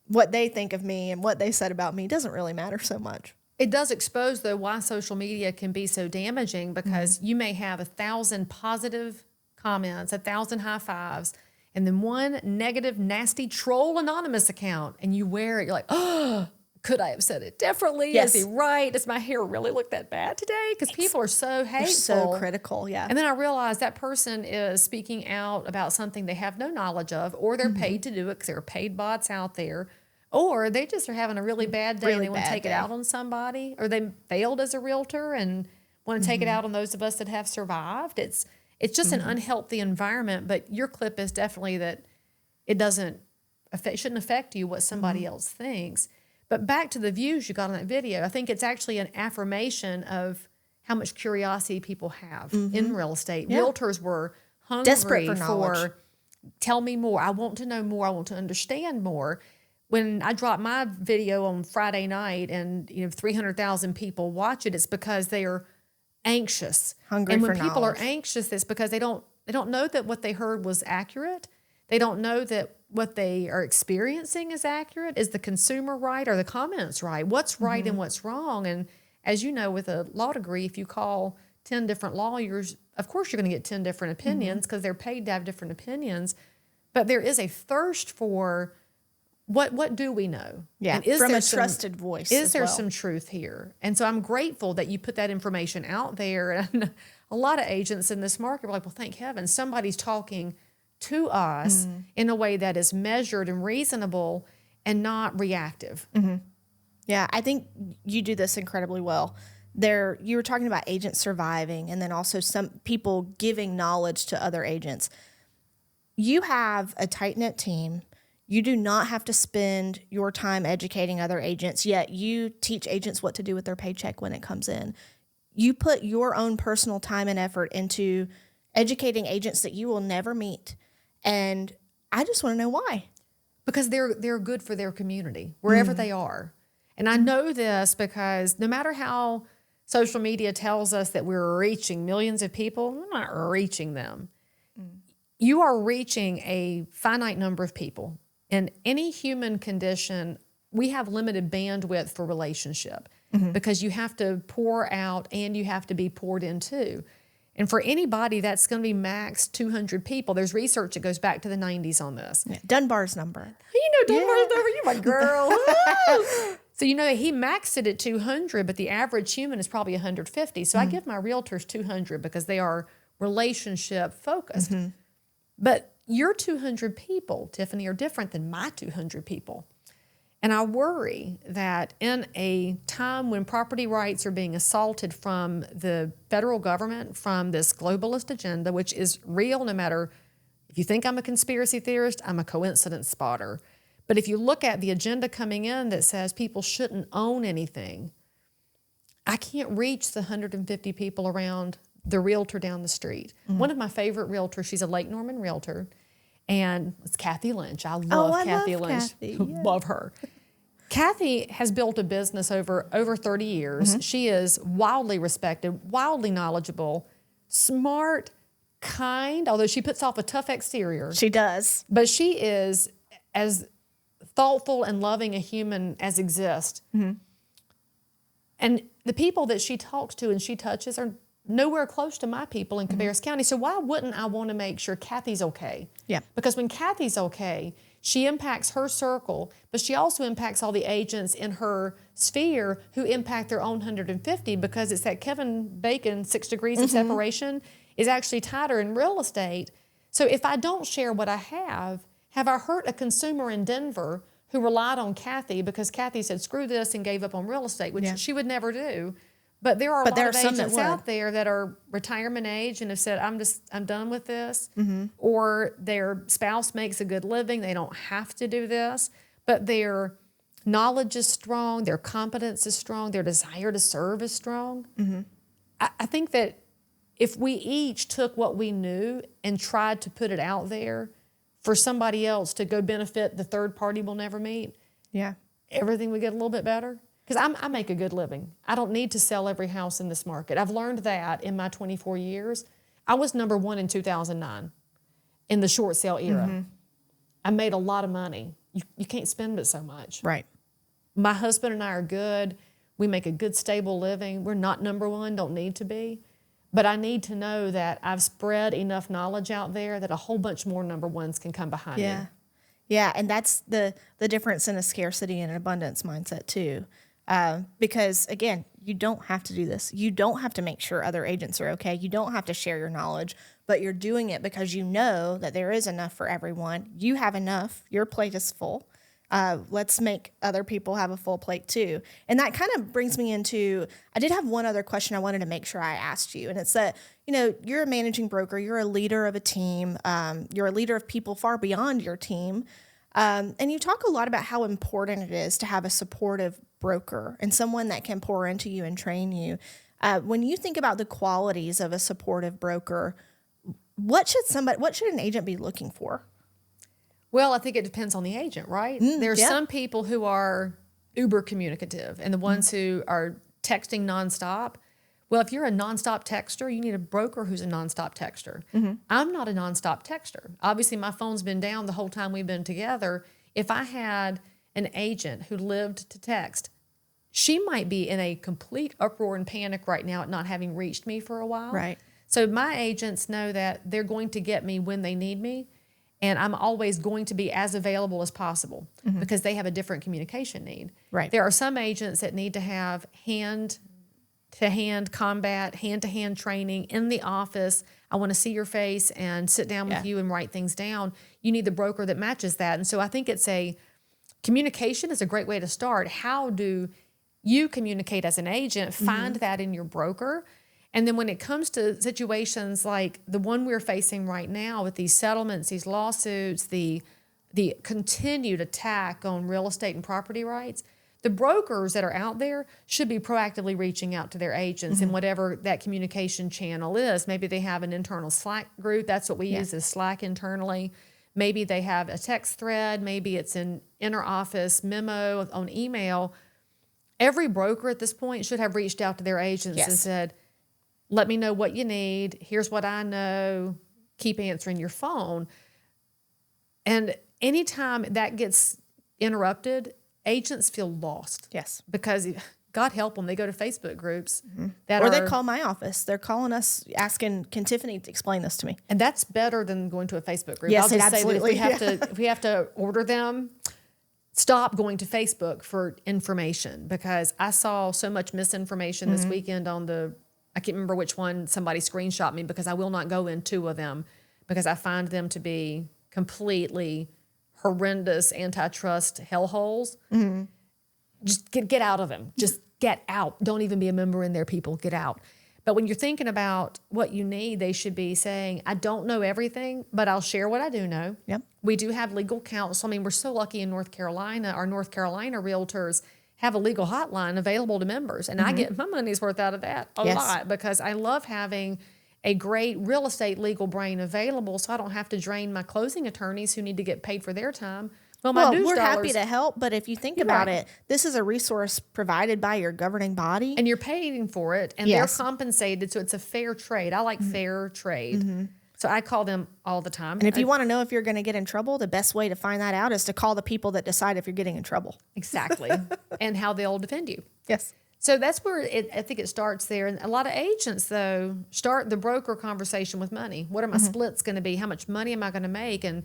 what they think of me and what they said about me doesn't really matter so much. It does expose, though, why social media can be so damaging, because you may have 1,000 positive comments, 1,000 high fives, and then one negative, nasty troll anonymous account, and you wear it. You're like, oh, could I have said it differently? Yes. Is he right? Does my hair really look that bad today? Because people are so hateful. They're so critical, yeah. And then I realized that person is speaking out about something they have no knowledge of, or they're paid to do it because there are paid bots out there, or they just are having a really bad day and they want to take it out on somebody, or they failed as a realtor and want to take it out on those of us that have survived. It's just an unhealthy environment, but your clip is definitely that it shouldn't affect you what somebody else thinks. But back to the views you got on that video, I think it's actually an affirmation of how much curiosity people have in real estate. Yeah. Realtors were hungry desperate for knowledge. Tell me more. I want to know more. I want to understand more. When I dropped my video on Friday night and 300,000 people watch it, it's because they are anxious. Hungry and for when people knowledge. are anxious, it's because they don't know that what they heard was accurate. They don't know that what they are experiencing is accurate. Is the consumer right? Are the comments right? What's right and what's wrong? And as you know, with a law degree, if you call 10 different lawyers, of course you're going to get 10 different opinions because they're paid to have different opinions. But there is a thirst for what do we know? Yeah, and is from there a trusted voice. Is there some truth here? And so I'm grateful that you put that information out there. And a lot of agents in this market were like, well, thank heaven, somebody's talking to us in a way that is measured and reasonable and not reactive. Yeah, I think you do this incredibly well. You were talking about agents surviving, and then also some people giving knowledge to other agents. You have a tight-knit team. You do not have to spend your time educating other agents, yet you teach agents what to do with their paycheck when it comes in. You put your own personal time and effort into educating agents that you will never meet. And I just want to know why. Because they're good for their community, wherever they are. And I know this because no matter how social media tells us that we're reaching millions of people, we're not reaching them. You are reaching a finite number of people. In any human condition, we have limited bandwidth for relationship because you have to pour out and you have to be poured into. And for anybody, that's going to be max 200 people. There's research that goes back to the 90s on this. Yeah. Dunbar's number. You know Dunbar's number. You my girl. So, he maxed it at 200, but the average human is probably 150. So I give my realtors 200 because they are relationship focused. But your 200 people, Tiffany, are different than my 200 people. And I worry that in a time when property rights are being assaulted from the federal government, from this globalist agenda, which is real no matter if you think I'm a conspiracy theorist, I'm a coincidence spotter. But if you look at the agenda coming in that says people shouldn't own anything, I can't reach the 150 people around the realtor down the street. One of my favorite realtors, she's a Lake Norman realtor, and it's Kathy Lynch. I love Kathy Lynch. Kathy, yeah. Love her. Kathy has built a business over 30 years. She is wildly respected, wildly knowledgeable, smart, kind, although she puts off a tough exterior. She does. But she is as thoughtful and loving a human as exists. And the people that she talks to and she touches are nowhere close to my people in Cabarrus County. So why wouldn't I want to make sure Kathy's okay? Yeah. Because when Kathy's okay, she impacts her circle, but she also impacts all the agents in her sphere who impact their own 150, because it's that Kevin Bacon 6 degrees of separation is actually tighter in real estate. So if I don't share what I have I hurt a consumer in Denver who relied on Kathy because Kathy said, screw this, and gave up on real estate, which she would never do. But there are a lot of agents out there that are retirement age and have said, I'm done with this. Or their spouse makes a good living. They don't have to do this. But their knowledge is strong. Their competence is strong. Their desire to serve is strong. I think that if we each took what we knew and tried to put it out there for somebody else to go benefit the third party we'll never meet, everything would get a little bit better. Because I make a good living. I don't need to sell every house in this market. I've learned that in my 24 years. I was number one in 2009 in the short sale era. I made a lot of money. You can't spend it so much. Right. My husband and I are good. We make a good, stable living. We're not number one, don't need to be. But I need to know that I've spread enough knowledge out there that a whole bunch more number ones can come behind me. Yeah, and that's the difference in a scarcity and an abundance mindset too. Because again, you don't have to do this. You don't have to make sure other agents are okay. You don't have to share your knowledge, but you're doing it because you know that there is enough for everyone. You have enough. Your plate is full. Let's make other people have a full plate too. And that kind of brings me into, I did have one other question I wanted to make sure I asked you. And it's that, you're a managing broker, you're a leader of a team, you're a leader of people far beyond your team. And you talk a lot about how important it is to have a supportive broker and someone that can pour into you and train you. When you think about the qualities of a supportive broker, what should an agent be looking for? Well, I think it depends on the agent, right? There's some people who are uber communicative and the ones who are texting nonstop. Well, if you're a nonstop texter, you need a broker who's a nonstop texter. I'm not a nonstop texter. Obviously, my phone's been down the whole time we've been together. If I had an agent who lived to text, she might be in a complete uproar and panic right now at not having reached me for a while. Right. So my agents know that they're going to get me when they need me, and I'm always going to be as available as possible because they have a different communication need. Right. There are some agents that need to have hand-to-hand combat, hand-to-hand training in the office. I want to see your face and sit down with you and write things down. You need the broker that matches that. And so I think communication is a great way to start. How do you communicate as an agent? Find that in your broker. And then when it comes to situations like the one we're facing right now with these settlements, these lawsuits, the continued attack on real estate and property rights, the brokers that are out there should be proactively reaching out to their agents in whatever that communication channel is. Maybe they have an internal Slack group. That's what we use as Slack internally. Maybe they have a text thread. Maybe it's an inter-office memo on email. Every broker at this point should have reached out to their agents and said, let me know what you need. Here's what I know. Keep answering your phone. And anytime that gets interrupted, agents feel lost. Yes. Because God help them, they go to Facebook groups that Or they call my office. They're calling us asking, can Tiffany explain this to me? and that's better than going to a Facebook group. Yes, I'll just absolutely. say that if we have to order them, stop going to Facebook for information, because I saw so much misinformation this weekend on I can't remember which one, somebody screenshot me, because I will not go in 2 of them because I find them to be completely horrendous antitrust hellholes. Just get out of them. Just get out. Don't even be a member in there, people. Get out. But when you're thinking about what you need, they should be saying, I don't know everything, but I'll share what I do know. Yep. We do have legal counsel. I mean, we're so lucky in North Carolina. Our North Carolina realtors have a legal hotline available to members. And I get my money's worth out of that a lot, because I love having a great real estate legal brain available, so I don't have to drain my closing attorneys who need to get paid for their time. Well, we're happy to help, but if you think about it, this is a resource provided by your governing body. And you're paying for it, and they're compensated, so it's a fair trade. I like fair trade. So I call them all the time. And if you want to know if you're going to get in trouble, the best way to find that out is to call the people that decide if you're getting in trouble. Exactly. And how they'll defend you. Yes. So that's where I think it starts there. And a lot of agents, though, start the broker conversation with money. What are my splits going to be? How much money am I going to make? And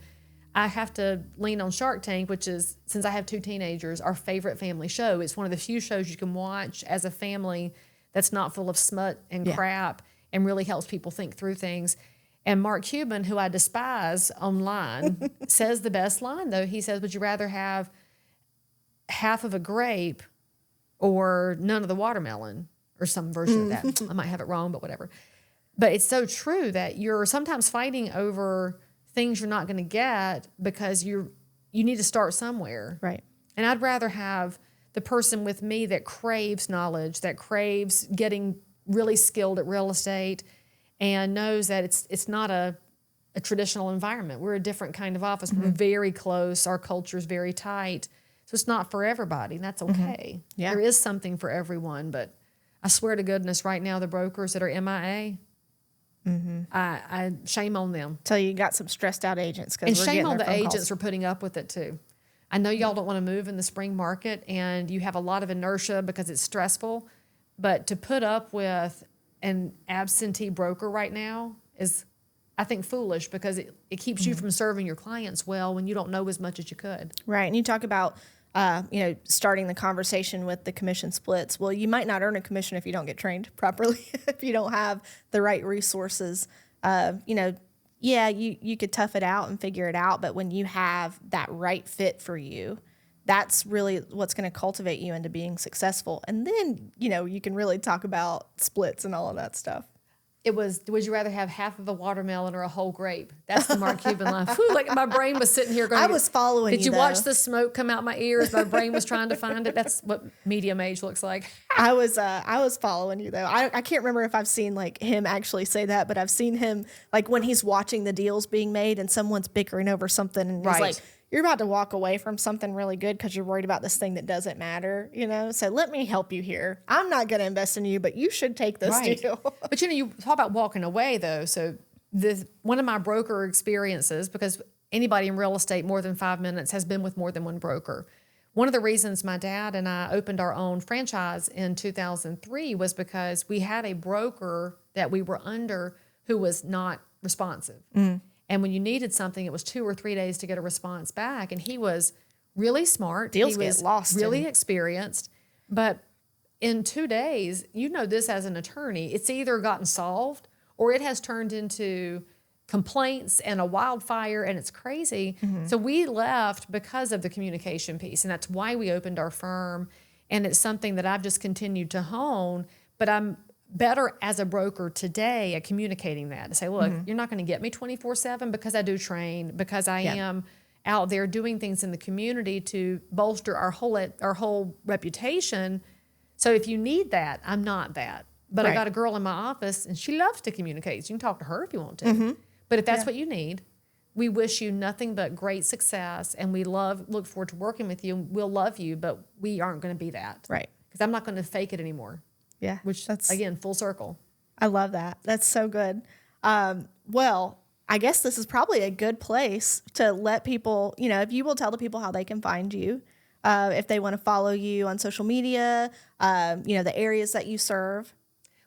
I have to lean on Shark Tank, which is, since I have 2 teenagers, our favorite family show. It's one of the few shows you can watch as a family that's not full of smut and crap, and really helps people think through things. And Mark Cuban, who I despise online, says the best line, though. He says, would you rather have half of a grape or none of the watermelon, or some version of that? I might have it wrong, but whatever. But it's so true that you're sometimes fighting over things you're not going to get because you need to start somewhere. Right. And I'd rather have the person with me that craves knowledge, that craves getting really skilled at real estate, and knows that it's not a traditional environment. We're a different kind of office. We're very close. Our culture is very tight. So it's not for everybody, and that's okay. Yeah. There is something for everyone, but I swear to goodness, right now, the brokers that are MIA, I shame on them. So you got some stressed out agents. And shame on the agents for putting up with it too. I know y'all don't want to move in the spring market, and you have a lot of inertia because it's stressful, but to put up with an absentee broker right now is, I think, foolish, because it keeps you from serving your clients well when you don't know as much as you could. Right. And you talk about, starting the conversation with the commission splits. Well, you might not earn a commission if you don't get trained properly, if you don't have the right resources. You could tough it out and figure it out, but when you have that right fit for you, that's really what's going to cultivate you into being successful. And then, you can really talk about splits and all of that stuff. It was, would you rather have half of a watermelon or a whole grape? That's the Mark Cuban line. Whew, like my brain was sitting here going, I was following you. Did you watch the smoke come out my ears? My brain was trying to find it. That's what medium age looks like. I was following you though. I can't remember if I've seen like him actually say that, but I've seen him like when he's watching the deals being made and someone's bickering over something, and he's like, you're about to walk away from something really good because you're worried about this thing that doesn't matter, So let me help you here. I'm not going to invest in you, but you should take this deal. But you talk about walking away though. So one of my broker experiences, because anybody in real estate more than 5 minutes has been with more than one broker. One of the reasons my dad and I opened our own franchise in 2003 was because we had a broker that we were under who was not responsive. And when you needed something, it was 2 or 3 days to get a response back. And he was really smart. Deals he was get lost. Really experienced. But in 2 days, this as an attorney, it's either gotten solved or it has turned into complaints and a wildfire, and it's crazy. So we left because of the communication piece. And that's why we opened our firm. And it's something that I've just continued to hone. But I'm better as a broker today at communicating that, to say, look, you're not going to get me 24/7 because I do train, because I am out there doing things in the community to bolster our whole reputation. So if you need that, I'm not that. But I got a girl in my office and she loves to communicate. So you can talk to her if you want to. But if that's what you need, we wish you nothing but great success, and we look forward to working with you. We'll love you, but we aren't going to be that. Right. Because I'm not going to fake it anymore. Yeah. Which, again, full circle. I love that. That's so good. Well, I guess this is probably a good place to let people, if you will tell the people how they can find you, if they want to follow you on social media, the areas that you serve?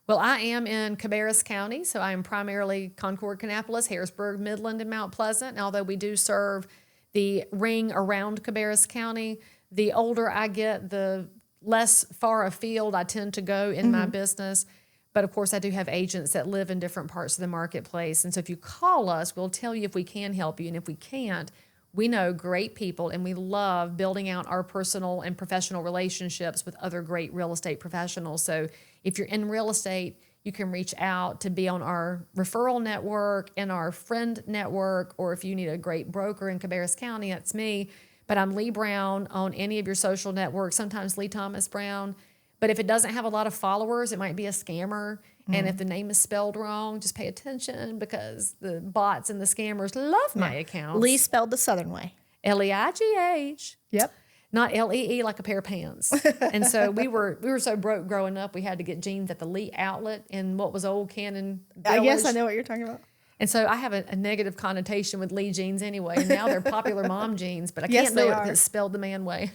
Well, I am in Cabarrus County, so I am primarily Concord, Kannapolis, Harrisburg, Midland, and Mount Pleasant. And although we do serve the ring around Cabarrus County, the older I get, the less far afield I tend to go in my business. But of course, I do have agents that live in different parts of the marketplace. And so if you call us, we'll tell you if we can help you. And if we can't, we know great people, and we love building out our personal and professional relationships with other great real estate professionals. So if you're in real estate, you can reach out to be on our referral network and our friend network, or if you need a great broker in Cabarrus County, that's me. But I'm Lee Brown on any of your social networks, sometimes Lee Thomas Brown. But if it doesn't have a lot of followers, it might be a scammer. And if the name is spelled wrong, just pay attention, because the bots and the scammers love my account. Lee spelled the Southern way. Leigh. Yep. Not Lee like a pair of pants. And so we were so broke growing up, we had to get jeans at the Lee outlet in what was old Cannon Village. I guess I know what you're talking about. And so I have a negative connotation with Lee jeans anyway. And now they're popular mom jeans, but I Yes, can't they do it are. because it's spelled the man way.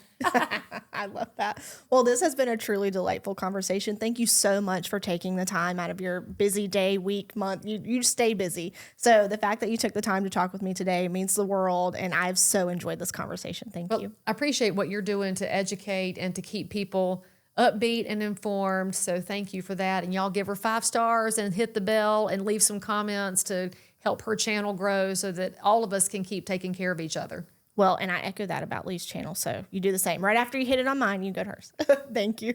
I love that. Well, this has been a truly delightful conversation. Thank you so much for taking the time out of your busy day, week, month. You stay busy. So the fact that you took the time to talk with me today means the world, and I've so enjoyed this conversation. Thank you. I appreciate what you're doing to educate and to keep people upbeat and informed. So thank you for that. And y'all give her 5 stars and hit the bell and leave some comments to help her channel grow so that all of us can keep taking care of each other. Well, and I echo that about Lee's channel. So you do the same. Right after you hit it on mine, you go to hers. Thank you.